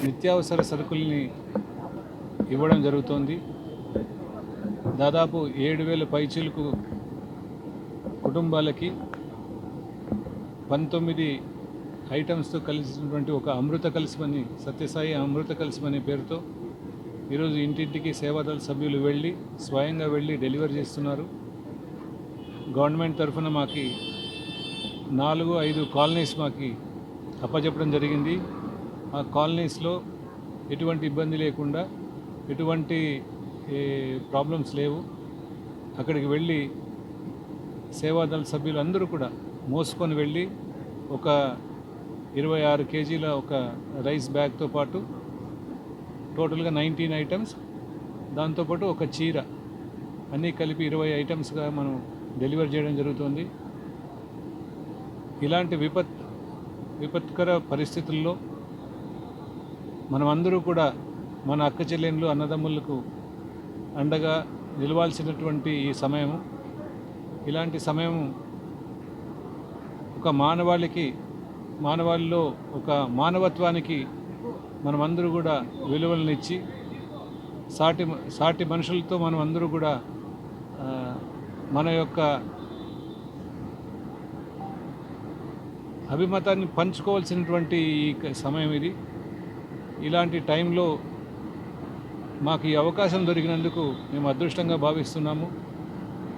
నిత్యావసర సరుకుల్ని ఇవ్వడం జరుగుతోంది. దాదాపు 7,000 పైచీలకు కుటుంబాలకి 19 ఐటమ్స్తో కలిసినటువంటి ఒక అమృత కలశమని, సత్యసాయి అమృత కలశమనే పేరుతో ఈరోజు ఇంటింటికి సేవాదళ సభ్యులు స్వయంగా వెళ్ళి డెలివరీ చేస్తున్నారు. గవర్నమెంట్ తరఫున మాకి 4-5 కాలనీస్ మాకి అప్పచెప్పడం జరిగింది. ఆ కాలనీస్లో ఎటువంటి ఇబ్బంది లేకుండా, ఎటువంటి ప్రాబ్లమ్స్ లేవు. అక్కడికి వెళ్ళి సేవాదళ సభ్యులు అందరూ కూడా మోసుకొని వెళ్ళి ఒక 26 కేజీల ఒక రైస్ బ్యాగ్తో పాటు టోటల్గా 19 ఐటమ్స్, దాంతోపాటు ఒక చీర, అన్నీ కలిపి 20 ఐటమ్స్గా మనం డెలివర్ చేయడం జరుగుతుంది. ఇలాంటి విపత్కర పరిస్థితుల్లో మనమందరూ కూడా మన అక్క చెల్లెళ్ళు, అన్నదమ్ములకు అండగా నిలవాల్సినటువంటి ఈ సమయము. ఇలాంటి సమయము ఒక మానవాళిలో ఒక మానవత్వానికి మనమందరూ కూడా విలువలను ఇచ్చి సాటి మనుషులతో మనం అందరూ కూడా మన యొక్క అభిమతాన్ని పంచుకోవాల్సినటువంటి ఈ సమయం ఇది. ఇలాంటి టైంలో మాకు ఈ అవకాశం దొరికినందుకు మేము అదృష్టంగా భావిస్తున్నాము.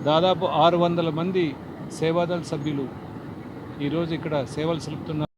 దాదాపు 600 మంది సేవాదళ సభ్యులు ఈరోజు ఇక్కడ సేవలు సలుపుతున్నారు.